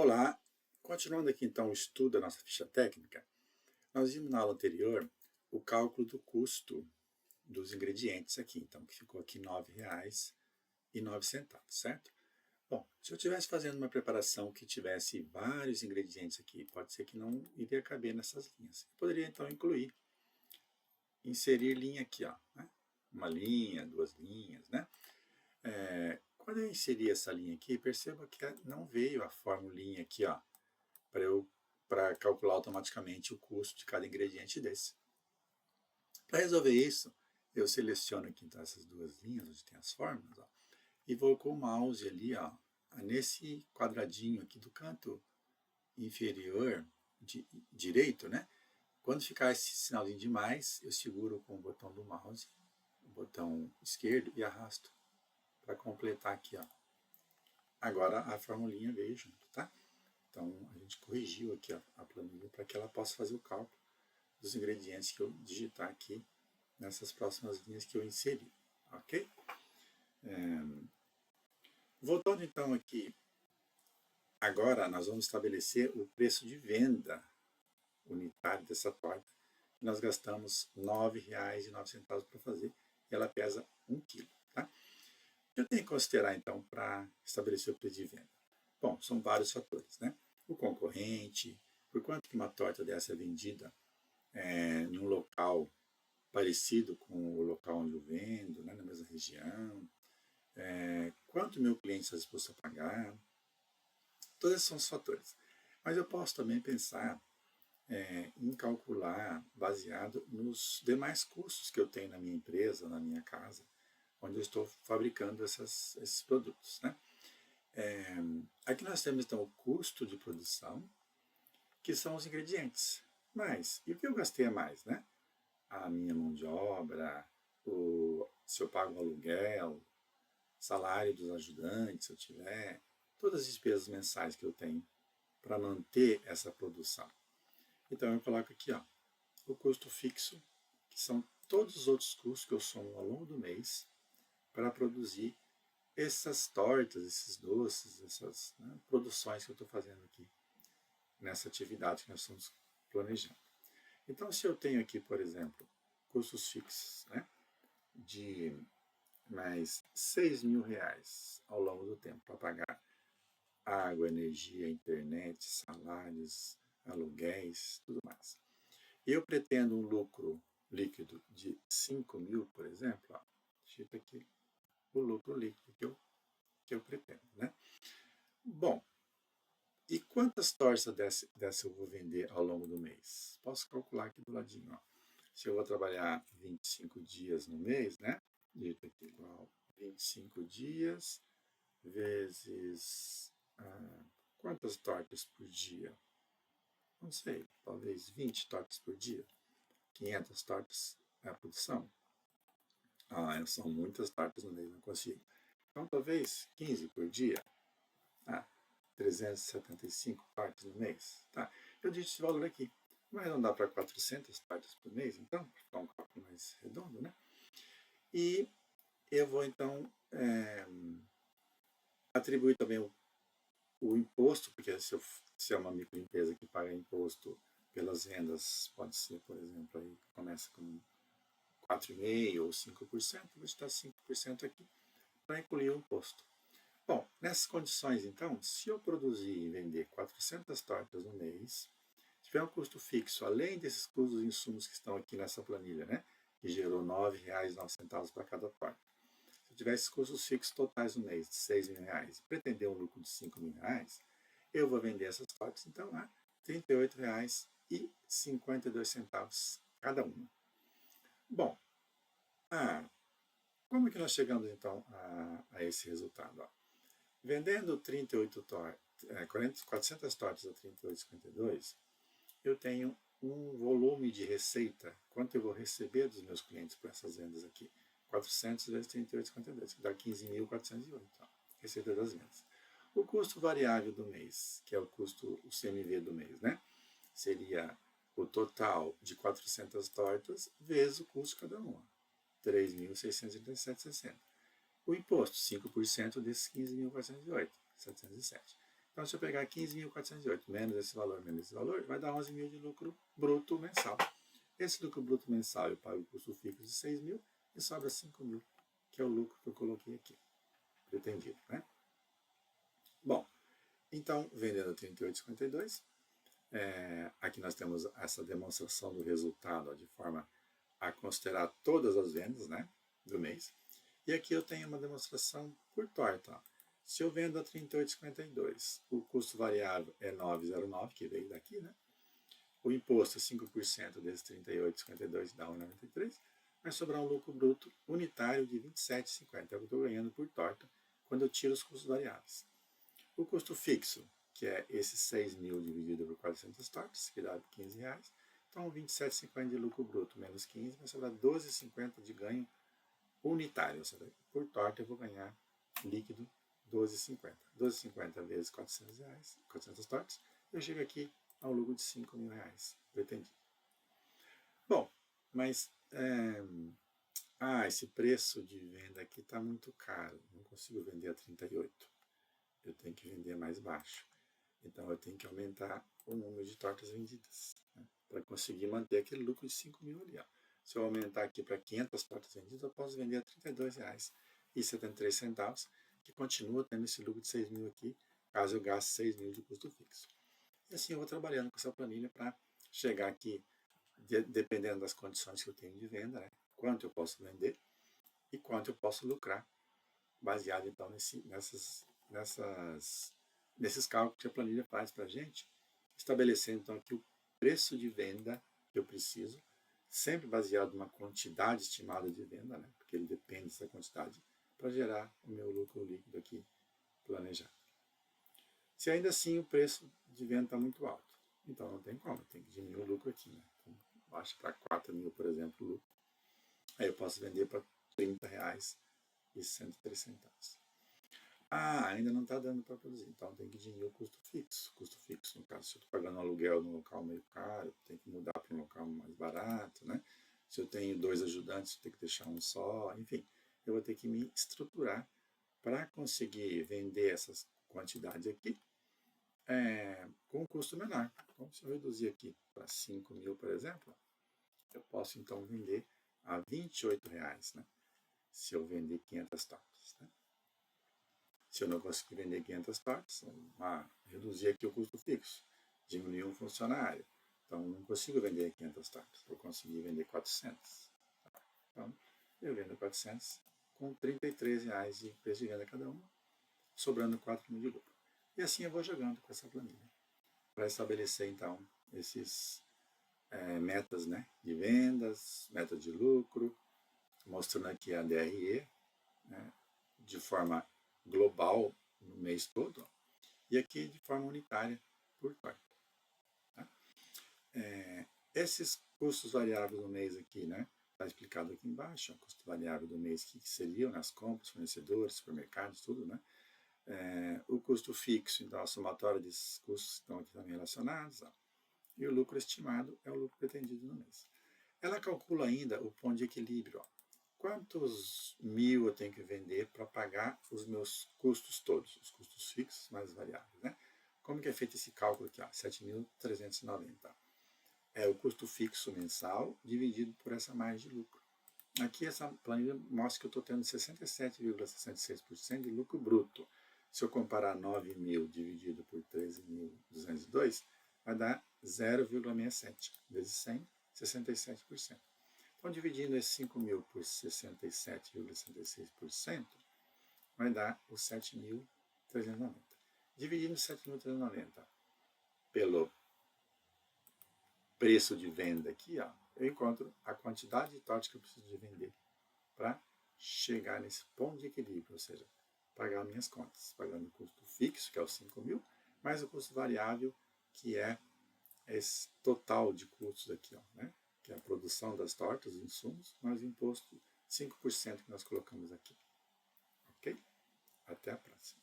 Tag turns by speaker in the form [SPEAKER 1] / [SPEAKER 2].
[SPEAKER 1] Olá, continuando aqui então o estudo da nossa ficha técnica, nós vimos na aula anterior o cálculo do custo dos ingredientes aqui, então que ficou aqui R$ 9,09, certo? Bom, se eu estivesse fazendo uma preparação que tivesse vários ingredientes aqui, pode ser que não iria caber nessas linhas. Eu poderia então incluir, inserir linha aqui, ó, né? Uma linha, duas linhas, né? Quando eu inseri essa linha aqui, perceba que não veio a formulinha aqui, ó, para calcular automaticamente o custo de cada ingrediente desse. Para resolver isso, eu seleciono aqui então essas duas linhas onde tem as fórmulas, ó, e vou com o mouse ali, ó, nesse quadradinho aqui do canto inferior direito, né? Quando ficar esse sinalzinho de mais, eu seguro com o botão do mouse, o botão esquerdo, e arrasto para completar aqui, ó. Agora a formulinha veio junto, tá? Então a gente corrigiu aqui a planilha para que ela possa fazer o cálculo dos ingredientes que eu digitar aqui nessas próximas linhas que eu inseri, ok? Voltando então aqui, agora nós vamos estabelecer o preço de venda unitário dessa torta. Nós gastamos R$ 9,09 para fazer e ela pesa 1 kg, tá? Eu tenho que considerar então para estabelecer o preço de venda. Bom, são vários fatores, né? O concorrente, por quanto que uma torta dessa é vendida num local parecido com o local onde eu vendo, né, na mesma região, quanto meu cliente está disposto a pagar, todos esses são os fatores. Mas eu posso também pensar em calcular baseado nos demais custos que eu tenho na minha empresa, na minha casa, onde eu estou fabricando esses produtos, né? Aqui nós temos então o custo de produção, que são os ingredientes. Mas, e o que eu gastei a mais, né? A minha mão de obra, se eu pago um aluguel, salário dos ajudantes, se eu tiver, todas as despesas mensais que eu tenho para manter essa produção. Então eu coloco aqui, ó, o custo fixo, que são todos os outros custos que eu somo ao longo do mês para produzir essas tortas, esses doces, essas produções que eu estou fazendo aqui nessa atividade que nós estamos planejando. Então, se eu tenho aqui, por exemplo, custos fixos, né, de mais R$ 6.000 ao longo do tempo para pagar água, energia, internet, salários, aluguéis, tudo mais. Eu pretendo um lucro líquido de 5.000, por exemplo, ó, digita aqui o lucro líquido que eu pretendo, né? Bom, e quantas tortas dessa eu vou vender ao longo do mês? Posso calcular aqui do ladinho, ó. Se eu vou trabalhar 25 dias no mês, né? Digita aqui igual 25 dias vezes quantas tortas por dia? Não sei, talvez 20 tortas por dia. 500 tortas é a produção. São muitas tortas no mês, não consigo. Então, talvez 15 por dia. 375 tortas no mês. Tá, eu digito esse valor aqui. Mas não dá para 400 tortas por mês, então, para ficar um cálculo mais redondo, né? E eu vou, então, atribuir também o imposto, porque se é uma microempresa que paga imposto pelas vendas, pode ser, por exemplo, aí começa com 4,5% ou 5%, vou estar 5% aqui para incluir o imposto. Bom, nessas condições, então, se eu produzir e vender 400 tortas no mês, tiver um custo fixo, além desses custos de insumos que estão aqui nessa planilha, né, que gerou R$ 9,09 para cada torta. Se eu tiver esses custos fixos totais no mês de R$ 6.000 e pretender um lucro de R$ 5.000, eu vou vender essas tortas, então, a R$ 38,52 cada uma. Bom, como é que nós chegamos, então, a esse resultado? Ó? Vendendo 400 tortas a R$ 38,52, eu tenho um volume de receita, quanto eu vou receber dos meus clientes por essas vendas aqui. 400 vezes 38,52, que dá 15.408, receita das vendas. O custo variável do mês, que é o CMV do mês, né? Seria o total de 400 tortas vezes o custo de cada uma, 3.637,60. O imposto, 5% desses 15.408, 707. Então, se eu pegar 15.408 menos esse valor, vai dar 11 mil de lucro bruto mensal. Esse lucro bruto mensal eu pago o custo fixo de 6 mil e sobra 5 mil, que é o lucro que eu coloquei aqui, pretendido, né? Bom, então, vendendo 38,52, aqui nós temos essa demonstração do resultado, ó, de forma a considerar todas as vendas, né, do mês. E aqui eu tenho uma demonstração por torta. Ó. Se eu vendo a 38,52, o custo variável é 9,09, que veio daqui, né? O imposto é 5% desses 38,52 dá 1,93. Vai sobrar um lucro bruto unitário de 27,50. É o que eu estou ganhando por torta quando eu tiro os custos variáveis. O custo fixo, que é esses 6 mil dividido por 400 tortas, que dá 15 reais. Então, 27,50 de lucro bruto menos 15 vai sobrar 12,50 de ganho unitário. Ou seja, por torta eu vou ganhar líquido 12,50. 12,50 vezes 400 reais, 400 tortas, eu chego aqui ao lucro de 5 mil reais pretendido. Bom, mas esse preço de venda aqui está muito caro, não consigo vender a 38. Eu tenho que vender mais baixo. Então eu tenho que aumentar o número de tortas vendidas, né, para conseguir manter aquele lucro de 5 mil ali. Ó. Se eu aumentar aqui para 500 tortas vendidas, eu posso vender a R$ 32,73, que continua tendo esse lucro de 6 mil aqui, caso eu gaste 6 mil de custo fixo. E assim eu vou trabalhando com essa planilha para chegar aqui, dependendo das condições que eu tenho de venda, né, quanto eu posso vender e quanto eu posso lucrar, baseado então nesses cálculos que a planilha faz para a gente, estabelecendo então aqui o preço de venda que eu preciso, sempre baseado numa quantidade estimada de venda, né, porque ele depende dessa quantidade, para gerar o meu lucro líquido aqui planejado. Se ainda assim o preço de venda está muito alto, então não tem como, tem que diminuir o lucro aqui. Né? Então, baixa para 4 mil, por exemplo, o lucro. Aí eu posso vender para R$ 30,03. Ainda não está dando para produzir, então tem que diminuir o custo fixo. Custo fixo, no caso, se eu estou pagando um aluguel num local meio caro, tem que mudar para um local mais barato, né? Se eu tenho 2 ajudantes, eu tenho que deixar um só, enfim, eu vou ter que me estruturar para conseguir vender essas quantidades aqui com um custo menor. Então, se eu reduzir aqui para 5 mil, por exemplo, eu posso então vender a R$ 28,00, né? Se eu vender 500 tortas, né? Se eu não conseguir vender 500 tortas, reduzir aqui o custo fixo, diminuir um funcionário. Então, não consigo vender 500 tortas, vou conseguir vender 400. Então, eu vendo 400 com R$ 33,00 de preço de venda cada uma, sobrando 4 mil de lucro. E assim eu vou jogando com essa planilha, para estabelecer, então, esses metas, né, de vendas, metas de lucro, mostrando aqui a DRE, né, de forma global no mês todo, e aqui de forma unitária por quarto. Tá? Esses custos variáveis do mês aqui, né, está explicado aqui embaixo, o custo variável do mês que seriam nas compras, fornecedores, supermercados, tudo, né? O custo fixo, então a somatória desses custos estão aqui também relacionados, ó, e o lucro estimado é o lucro pretendido no mês. Ela calcula ainda o ponto de equilíbrio, ó. Quantos mil eu tenho que vender para pagar os meus custos todos, os custos fixos mais variáveis, né? Como que é feito esse cálculo aqui? 7.390. É o custo fixo mensal dividido por essa margem de lucro. Aqui essa planilha mostra que eu estou tendo 67,66% de lucro bruto. Se eu comparar 9 mil dividido por 13.202, vai dar 0,67 vezes 100, 67%. Então, dividindo esses 5 mil por 67,66%, vai dar os 7.390. Dividindo 7.390 pelo preço de venda aqui, ó, eu encontro a quantidade de tortas que eu preciso de vender para chegar nesse ponto de equilíbrio, ou seja, pagar minhas contas, pagando o custo fixo, que é os 5 mil, mais o custo variável, que é esse total de custos aqui, ó, né? Que é a produção das tortas, os insumos, mais o imposto 5% que nós colocamos aqui. Ok? Até a próxima.